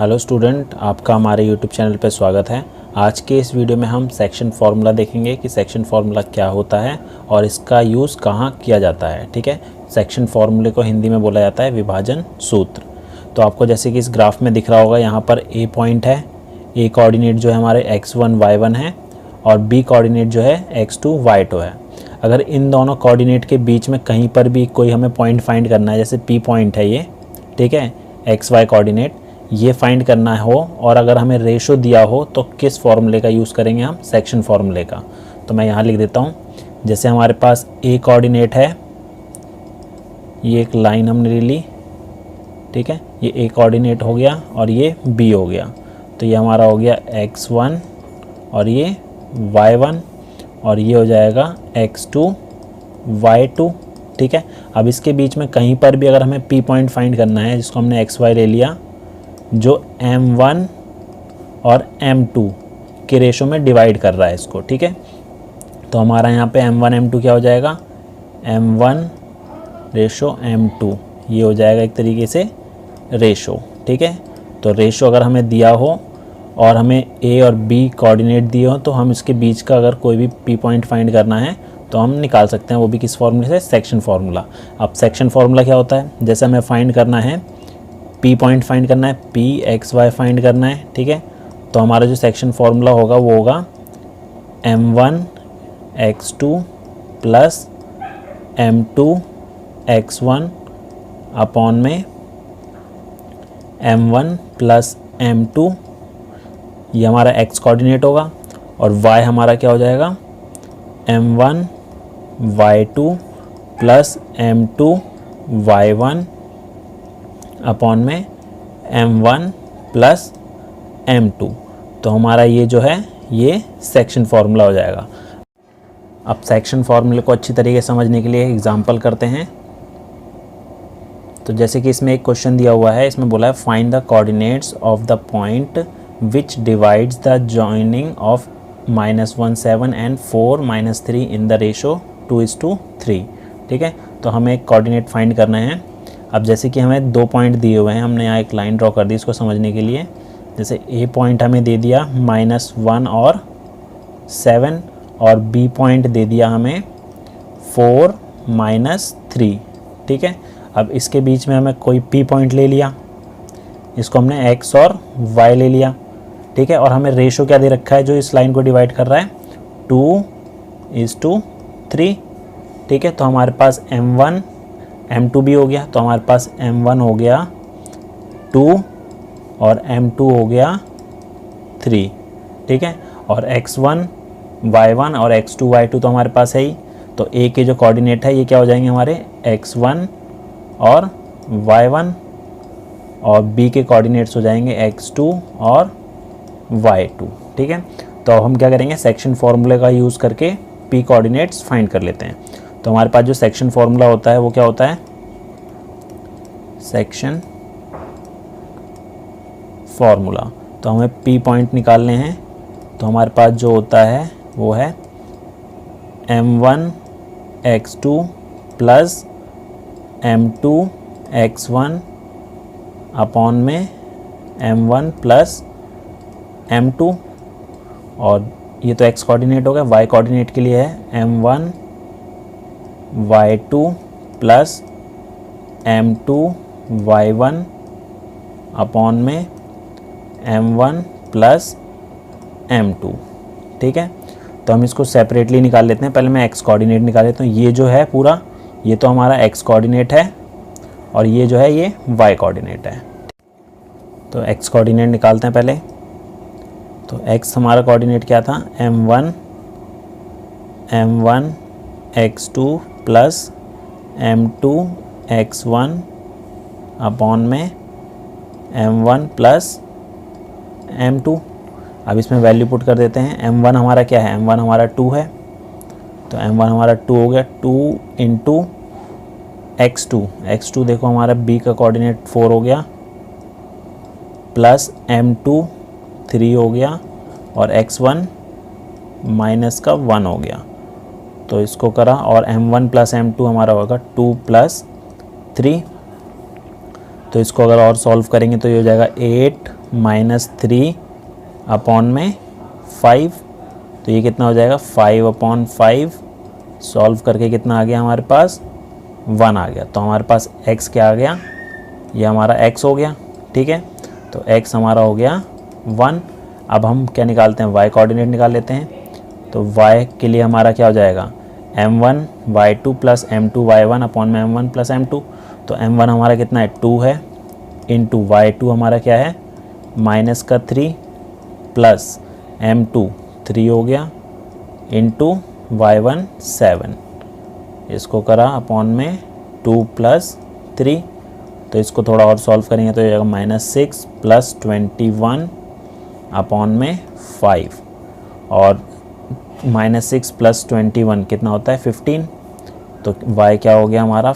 Hello student, आपका हमारे YouTube channel पर स्वागत है। आज के इस वीडियो में हम सेक्शन फार्मूला देखेंगे कि सेक्शन फार्मूला क्या होता है और इसका यूज़ कहाँ किया जाता है। ठीक है, सेक्शन फार्मूले को हिंदी में बोला जाता है विभाजन सूत्र। तो आपको जैसे कि इस ग्राफ में दिख रहा होगा, यहाँ पर ए पॉइंट है, ए कोऑर्डिनेट जो है हमारे x1 y1 है और बी कोऑर्डिनेट जो है x2 y2 है। अगर इन दोनों कोऑर्डिनेट के बीच में कहीं पर भी कोई हमें पॉइंट फाइंड करना है, जैसे पी पॉइंट है ये, ठीक है, xy कोऑर्डिनेट ये फाइंड करना हो और अगर हमें रेशो दिया हो तो किस फॉर्मूले का यूज़ करेंगे हम? सेक्शन फार्मूले का। तो मैं यहाँ लिख देता हूँ, जैसे हमारे पास ए कोऑर्डिनेट है, ये एक लाइन हमने ले ली, ठीक है, ये ए कोऑर्डिनेट हो गया और ये बी हो गया। तो ये हमारा हो गया x1 और ये y1 और ये हो जाएगा x2 y2। ठीक है, अब इसके बीच में कहीं पर भी अगर हमें p पॉइंट फाइंड करना है, जिसको हमने xy ले लिया, जो m1 और m2 के रेशो में डिवाइड कर रहा है इसको। ठीक है, तो हमारा यहाँ पे m1 m2 क्या हो जाएगा? m1 रेशो m2, ये हो जाएगा एक तरीके से रेशो। ठीक है, तो रेशो अगर हमें दिया हो और हमें a और b कोऑर्डिनेट दिए हो तो हम इसके बीच का अगर कोई भी p पॉइंट फाइंड करना है तो हम निकाल सकते हैं, वो भी किस फॉर्मूले से? Section formula. अब सेक्शन फार्मूला क्या होता है? जैसे हमें फाइंड करना है p पॉइंट फाइंड करना है, p x y फाइंड करना है, ठीक है, तो हमारा जो सेक्शन फार्मूला होगा वो होगा m1 x2 plus m2 x1 upon में m1 प्लस m2, ये हमारा x कोऑर्डिनेट होगा, और y हमारा क्या हो जाएगा? m1 y2 plus m2 y1 upon में m1 प्लस m2। तो हमारा ये जो है ये सेक्शन फार्मूला हो जाएगा। अब सेक्शन फार्मूले को अच्छी तरीके से समझने के लिए एग्जांपल करते हैं। तो जैसे कि इसमें एक क्वेश्चन दिया हुआ है, इसमें बोला है find the coordinates of the point which divides the joining of -17 and 4-3 in the ratio 2:3। ठीक है, तो हमें एक कोऑर्डिनेट फाइंड करना है। अब जैसे कि हमें 2 पॉइंट दिए हुए हैं, हमने यहाँ एक लाइन ड्रॉ कर दी इसको समझने के लिए। जैसे ए पॉइंट हमें दे दिया -1 और 7 और बी पॉइंट दे दिया हमें 4-3। ठीक है, अब इसके बीच में हमें कोई पी पॉइंट ले लिया, इसको हमने एक्स और वाई ले लिया। ठीक है, और हमें रेशो क्या दे रखा है जो इस लाइन को डिवाइड कर रहा है? 2:3। ठीक है, तो हमारे पास m1 m2 भी हो गया, तो हमारे पास m1 हो गया 2 और m2 हो गया 3। ठीक है, और x1 y1 और x2 y2 तो हमारे पास है ही, तो a के जो कोऑर्डिनेट है ये क्या हो जाएंगे हमारे? x1 और y1, और b के कोऑर्डिनेट्स हो जाएंगे x2 और y2। ठीक है, तो हम क्या करेंगे? सेक्शन फार्मूले का यूज़ करके p कोऑर्डिनेट्स फाइंड कर लेते हैं। तो हमारे पास जो सेक्शन फार्मूला होता है वो क्या होता है? Section formula. तो हमें p पॉइंट निकालने हैं, तो हमारे पास जो होता है वो है m1 x2 plus m2 x1 upon में m1 प्लस m2, और ये तो x कोऑर्डिनेट हो गया। y कोऑर्डिनेट के लिए है m1 y2 plus m2 y1 upon में m1 प्लस m2। ठीक है, तो हम इसको सेपरेटली निकाल लेते हैं। पहले मैं x कोऑर्डिनेट निकाल लेता हूँ। ये जो है पूरा, ये तो हमारा x कोऑर्डिनेट है और ये जो है ये y कोऑर्डिनेट है। तो x कोऑर्डिनेट निकालते हैं पहले। तो x हमारा कोऑर्डिनेट क्या था? m1 x2 plus m2 x1 upon में m1 प्लस m2। अब इसमें वैल्यू पुट कर देते हैं। m1 हमारा क्या है? m1 हमारा 2 है, तो m1 हमारा 2 हो गया। 2 इंटू x2 देखो हमारा b का कोऑर्डिनेट 4 हो गया, प्लस m2 3 हो गया, और x1 माइनस का 1 हो गया। तो इसको करा, और m1 प्लस m2 हमारा होगा 2 प्लस 3। तो इसको अगर और सॉल्व करेंगे तो ये हो जाएगा 8 -3 अपॉन में 5, तो ये कितना हो जाएगा 5/5। सॉल्व करके कितना आ गया हमारे पास 1 आ गया। तो हमारे पास x क्या आ गया, ये हमारा x हो गया। ठीक है, तो x हमारा हो गया 1। अब हम क्या निकालते हैं, y कोऑर्डिनेट निकाल लेते हैं। तो y के लिए हमारा क्या हो जाएगा m1 y2 plus m2 y1 upon में m1 प्लस m2। तो m1 हमारा कितना है 2 है, इंटू y2 हमारा क्या है -3 प्लस m2 3 हो गया, इंटू y1 7। इसको करा अपॉन में 2 प्लस 3। तो इसको थोड़ा और सॉल्व करेंगे तो ये जाएगा -6 प्लस 21 अपॉन में 5। और -6 प्लस 21 कितना होता है 15। तो y क्या हो गया हमारा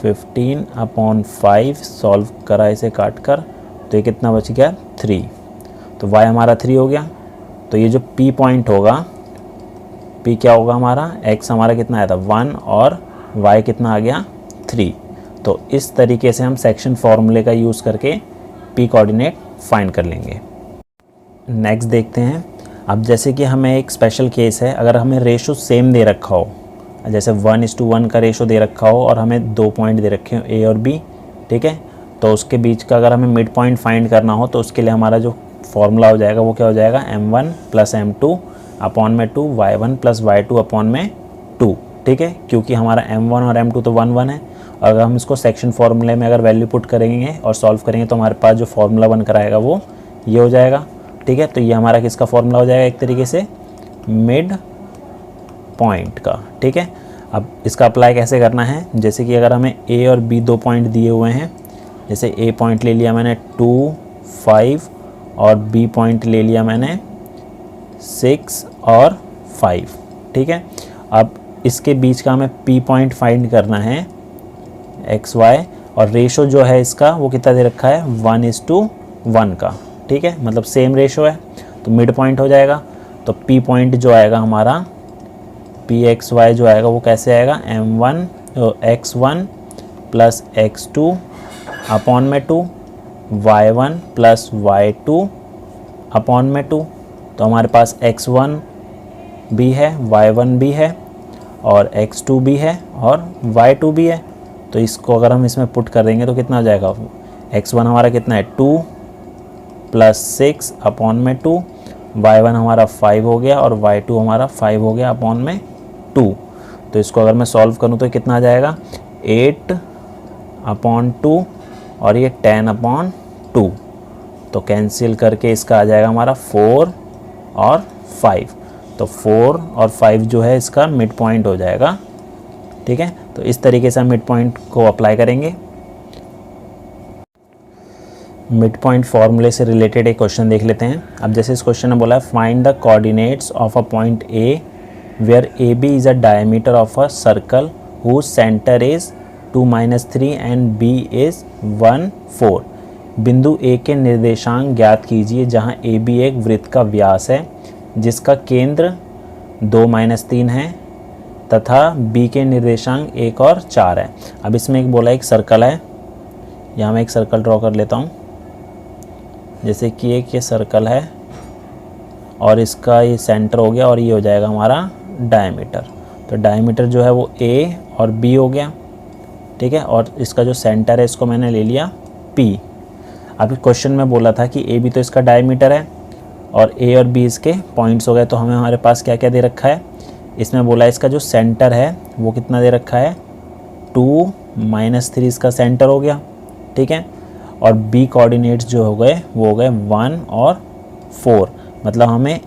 15 अपॉन 5। सॉल्व करा इसे काट कर, तो ये कितना बच गया 3। तो y हमारा 3 हो गया। तो ये जो p पॉइंट होगा, p क्या होगा हमारा, x हमारा कितना आया था 1 और y कितना आ गया 3। तो इस तरीके से हम सेक्शन फॉर्मूले का यूज़ करके p कोऑर्डिनेट फाइंड कर लेंगे। नेक्स्ट देखते हैं। अब जैसे कि हमें एक स्पेशल केस है, अगर हमें रेशो सेम दे रखा हो, जैसे 1:1 का रेशो दे रखा हो और हमें 2 पॉइंट दे रखे हो a और b, ठीक है, तो उसके बीच का अगर हमें मिड पॉइंट फाइंड करना हो तो उसके लिए हमारा जो फॉर्मूला हो जाएगा वो क्या हो जाएगा m1 प्लस m2 अपॉन में 2 y1 प्लस y2 अपॉन में 2। ठीक है, क्योंकि हमारा m1 और m2 तो 1 1 है। अगर हम इसको सेक्शन फार्मूले में अगर वैल्यू पुट करेंगे और सॉल्व करेंगे तो हमारे पास जो फार्मूला बन कर आएगा वो ये हो जाएगा। ठीक है, तो ये हमारा किसका फार्मूला हो जाएगा, एक तरीके से मिड पॉइंट का। ठीक है, अब इसका अप्लाई कैसे करना है, जैसे कि अगर हमें a और b 2 पॉइंट दिए हुए हैं, जैसे a पॉइंट ले लिया मैंने 2 5 और b पॉइंट ले लिया मैंने 6 और 5। ठीक है, अब इसके बीच का हमें p पॉइंट फाइंड करना है एक्स वाई, और रेशो जो है इसका वो कितना दे रखा है 1:1 का। ठीक है, मतलब सेम रेशो है, तो मिड पॉइंट हो जाएगा। तो p पॉइंट जो आएगा हमारा पी एक्स वाई जो आएगा वो कैसे आएगा m1 x1 plus x2 upon में 2 y1 प्लस y2 अपॉन में 2। तो हमारे पास x1 भी है, y1 भी है और x2 भी है और y2 भी है। तो इसको अगर हम इसमें पुट कर देंगे तो कितना हो जाएगा, x1 हमारा कितना है 2 प्लस 6 अपॉन में 2, y1 हमारा 5 हो गया और y2 हमारा 5 हो गया अपॉन में 2। तो इसको अगर मैं सॉल्व करूँ तो कितना आ जाएगा 8/2 और ये 10/2। तो कैंसिल करके इसका आ जाएगा हमारा 4 और 5। तो 4 और 5 जो है इसका मिड पॉइंट हो जाएगा। ठीक है, तो इस तरीके से हम मिड पॉइंट को अप्लाई करेंगे। मिड पॉइंट फार्मूले से रिलेटेड एक क्वेश्चन देख लेते हैं। अब जैसे इस क्वेश्चन में बोला है find the coordinates of a point A where A B is a diameter of a circle whose centre is 2 - 3 and B is 1 4। बिंदु ए के निर्देशांक ज्ञात कीजिए जहां ए बी एक वृत्त का व्यास है जिसका केंद्र 2 - 3 है तथा बी के निर्देशांक 1 और 4 है। अब इसमें एक बोला एक सर्कल है, यहाँ मैं एक सर्कल ड्रॉ कर लेता हूँ। जैसे कि एक ये सर्कल है और इसका ये सेंटर हो गया और ये हो जाएगा हमारा डायमीटर। तो डायमीटर जो है वो ए और बी हो गया। ठीक है, और इसका जो सेंटर है इसको मैंने ले लिया पी। अभी क्वेश्चन में बोला था कि ए बी तो इसका डायमीटर है और ए और बी इसके पॉइंट्स हो गए। तो हमें हमारे पास क्या क्या दे रखा है, इसमें बोला है इसका जो सेंटर है वो कितना दे रखा है 2 - 3 इसका सेंटर हो गया। ठीक है, और बी कोऑर्डिनेट्स जो हो गए वो हो गए 1 और 4। मतलब हमें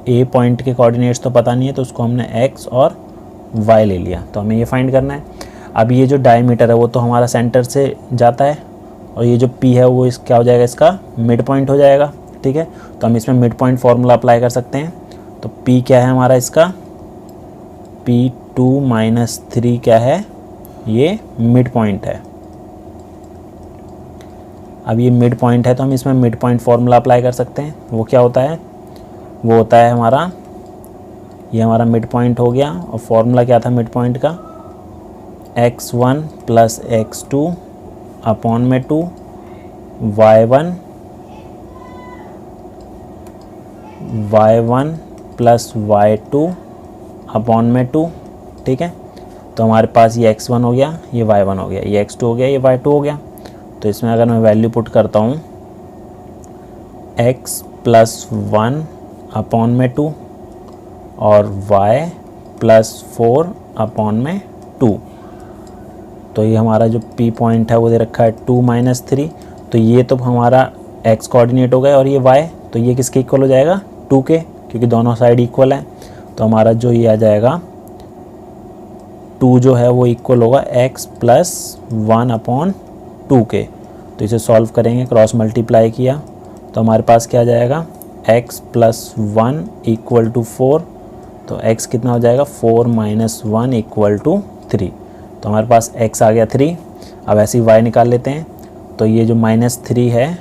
ए पॉइंट के कोऑर्डिनेट्स तो पता नहीं है तो उसको हमने एक्स और वाई ले लिया, तो हमें ये फाइंड करना है। अब ये जो डायमीटर है वो तो हमारा सेंटर से जाता है और ये जो पी है वो इस क्या हो जाएगा, इसका मिड पॉइंट हो जाएगा। ठीक है, तो हम इसमें मिड पॉइंट फार्मूला अप्लाई कर सकते हैं। तो पी क्या है हमारा, इसका P2 - 3 क्या है, ये मिड पॉइंट है। अब ये मिड पॉइंट है तो हम इसमें मिड पॉइंट फार्मूला अप्लाई कर सकते हैं। वो क्या होता है, वो होता है हमारा, ये हमारा मिड पॉइंट हो गया और फार्मूला क्या था मिड पॉइंट का, x1 + x2 अपॉन में 2 y1 प्लस y2 अपॉन में 2, ठीक है। तो हमारे पास ये x1 हो गया, ये y1 हो गया, ये x2 हो गया, ये y2 हो गया। तो इसमें अगर मैं वैल्यू पुट करता हूँ x प्लस 1 अपॉन में 2 और y प्लस 4 अपॉन में 2, तो ये हमारा जो p पॉइंट है वो दे रखा है 2 माइनस 3। तो ये तो हमारा x कोऑर्डिनेट हो गया और ये y, तो ये किसके इक्वल हो जाएगा 2 के, क्योंकि दोनों साइड इक्वल है। तो हमारा जो ये आ जाएगा 2 जो है वो इक्वल होगा x प्लस 1 अपॉन 2 के। तो इसे सॉल्व करेंगे, क्रॉस मल्टीप्लाई किया तो हमारे पास क्या आ जाएगा x प्लस 1 इक्वल टू 4। तो x कितना हो जाएगा 4 माइनस 1 इक्वल टू 3। तो हमारे पास x आ गया 3। अब ऐसे ही y निकाल लेते हैं। तो ये जो -3 है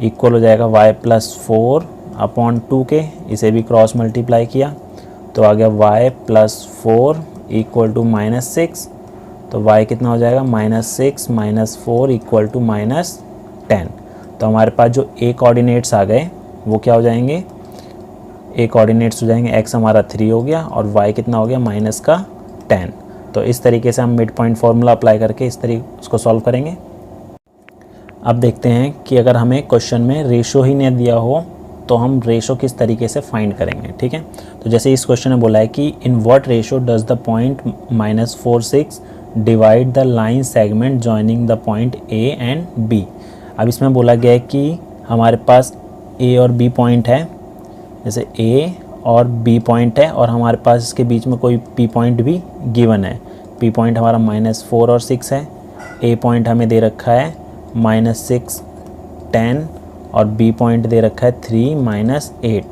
इक्वल हो जाएगा y प्लस 4 अपॉन 2 के। इसे भी क्रॉस मल्टीप्लाई किया तो आ गया y प्लस 4 इक्वल टू -6। तो y कितना हो जाएगा -6 माइनस 4 इक्वल टू -10। तो हमारे पास जो a कोऑर्डिनेट्स आ गए वो क्या हो जाएंगे, a कोऑर्डिनेट्स हो जाएंगे, x हमारा 3 हो गया और y कितना हो गया -10। तो इस तरीके से हम मिड पॉइंट फार्मूला अप्लाई करके इस तरीके उसको सॉल्व करेंगे। अब देखते हैं कि अगर हमें क्वेश्चन में रेशो ही नहीं दिया हो तो हम रेशो किस तरीके से फाइंड करेंगे, ठीक है। तो जैसे इस क्वेश्चन में बोला है कि in what ratio does the point -4 6 divide the line segment joining the point A and B। अब इसमें बोला गया है कि हमारे पास A और B पॉइंट है, जैसे A और B पॉइंट है और हमारे पास इसके बीच में कोई P पॉइंट भी गिवन है। P पॉइंट हमारा -4 और 6 है, A पॉइंट हमें दे रखा है -6 10 और B पॉइंट दे रखा है 3 -8।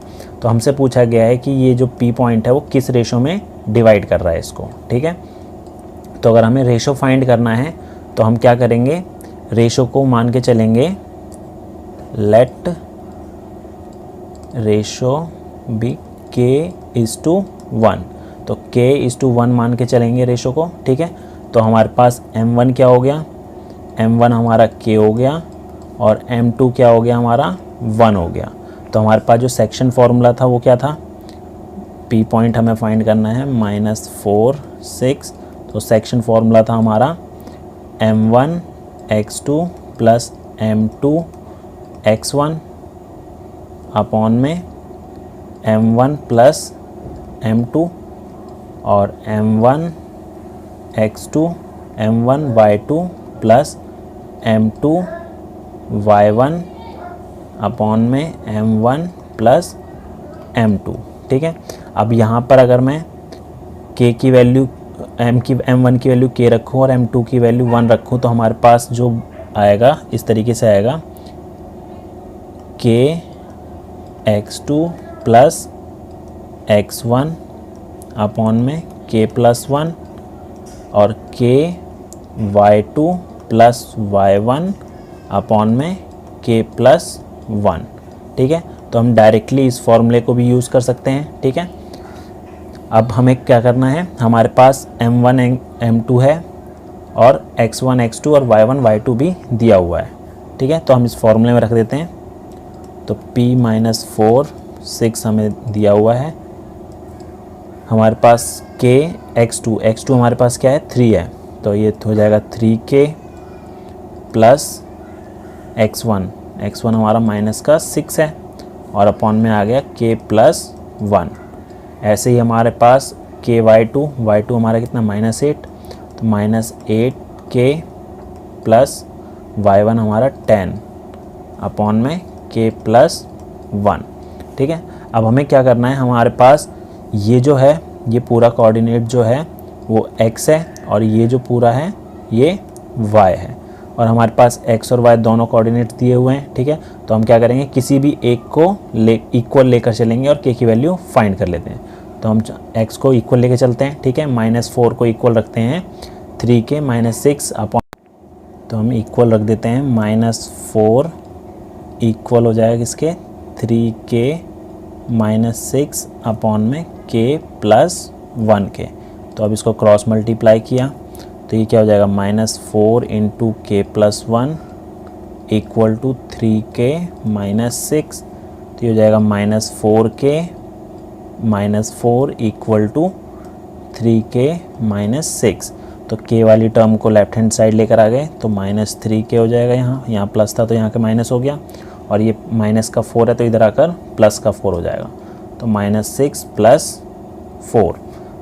तो हमसे पूछा गया है कि ये जो P पॉइंट है वो किस रेशो में डिवाइड कर रहा है इसको, ठीक है। तो अगर हमें रेशो फाइंड करना है तो हम क्या करेंगे, रेशो को मान के चलेंगे लेट रेशो बी k:1। तो k:1 मान के चलेंगे रेशो को, ठीक है। तो हमारे पास m1 क्या हो गया, m1 हमारा k हो गया और m2 क्या हो गया हमारा 1 हो गया। तो हमारे पास जो सेक्शन फॉर्मूला था वो क्या था, p पॉइंट हमें फाइंड करना है -4 6। तो सेक्शन फॉर्मूला था हमारा m1 x2 plus m2 x1 upon में m1 प्लस m2 और m1 x2 m1 y2 plus m2 y1 upon में m1 प्लस m2, ठीक है। अब यहाँ पर अगर मैं k की वैल्यू m1 की वैल्यू k रखूँ और m2 की वैल्यू 1 रखूँ तो हमारे पास जो आएगा इस तरीके से आएगा k x2 plus x1 upon में k प्लस 1 और k y2 plus y1 upon में k प्लस 1, ठीक है। तो हम डायरेक्टली इस फॉर्मूले को भी यूज़ कर सकते हैं, ठीक है। अब हमें क्या करना है, हमारे पास m1 m2 है और x1 x2 और y1 y2 भी दिया हुआ है, ठीक है। तो हम इस फॉर्मूले में रख देते हैं। तो p-4 6 हमें दिया हुआ है, हमारे पास k x2 हमारे पास क्या है 3 है। तो ये हो जाएगा 3k प्लस x1 हमारा -6 है और अपॉन में आ गया k प्लस 1। ऐसे ही हमारे पास k y2 हमारा कितना -8, तो -8k प्लस y1 हमारा 10 अपॉन में k प्लस 1, ठीक है। अब हमें क्या करना है, हमारे पास ये जो है ये पूरा कोऑर्डिनेट जो है वो x है और ये जो पूरा है ये y है और हमारे पास x और y दोनों कोऑर्डिनेट दिए हुए हैं, ठीक है। तो हम क्या करेंगे, किसी भी एक को इक्वल लेकर चलेंगे और k की वैल्यू फाइंड कर लेते हैं। तो हम x को इक्वल लेकर चलते हैं, ठीक है। -4 को इक्वल रखते हैं 3k -6 अपॉन, तो हम इक्वल रख देते हैं -4 इक्वल हो जाएगा किसके 3k -6 अपॉन में k प्लस 1 के। तो अब इसको क्रॉस मल्टीप्लाई किया तो ये क्या हो जाएगा -4 into k plus 1 equal to 3k minus 6, तो ये हो जाएगा minus 4k minus 4 equal to 3k minus 6। तो k वाली टर्म को लेफ्ट हैंड साइड लेकर आ गए तो माइनस 3k हो जाएगा, यहाँ प्लस था तो यहाँ का माइनस हो गया, और ये माइनस का 4 है तो इधर आकर प्लस का 4 हो जाएगा, तो माइनस 6 प्लस 4,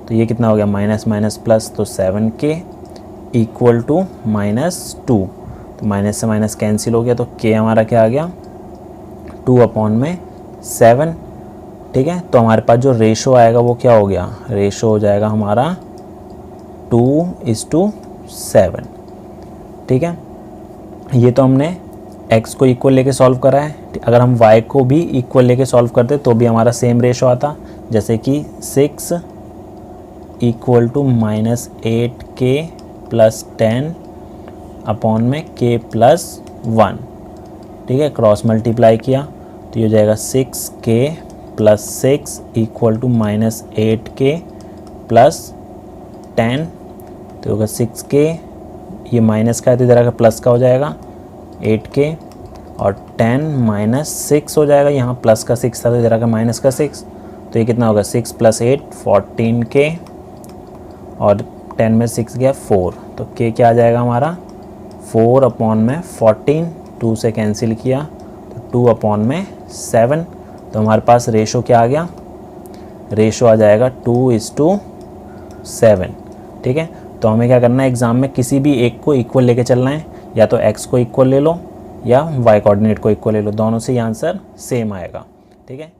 तो ये कितना हो गया माइनस माइनस प्लस, तो 7k इक्वल टू माइनस 2, तो माइनस से माइनस कैंसिल हो गया, तो k हमारा क्या आ गया 2/7। ठीक है, तो हमारे पास जो रेशो आएगा वो क्या हो गया, रेशो हो जाएगा हमारा 2:7। ठीक है, ये तो हमने x को इक्वल लेके सॉल्व करा है। अगर हम y को भी इक्वल लेके सॉल्व करते तो भी हमारा सेम रेशो आता, जैसे कि 6 equal to minus 8k plus 10 upon में k प्लस 1। ठीक है, क्रॉस मल्टीप्लाई किया तो ये हो जाएगा 6k plus 6 equal to minus 8k plus 10, तो होगा 6k, ये माइनस का है तो इधर आकर प्लस का हो जाएगा 8k, और 10 माइनस 6 हो जाएगा, यहाँ प्लस का 6 था तो इधर आकर माइनस का 6, तो ये कितना होगा 6 प्लस 8 14k, और 10 में 6 गया 4, तो k क्या आ जाएगा हमारा 4/14, 2 से कैंसिल किया तो 2/7, तो हमारे पास रेशो क्या आ गया, रेशो आ जाएगा 2:7। ठीक है, तो हमें क्या करना है, एग्ज़ाम में किसी भी एक को इक्वल लेके चलना है, या तो x को इक्वल ले लो या y कोऑर्डिनेट को इक्वल ले लो, दोनों से ये आंसर सेम आएगा। ठीक है।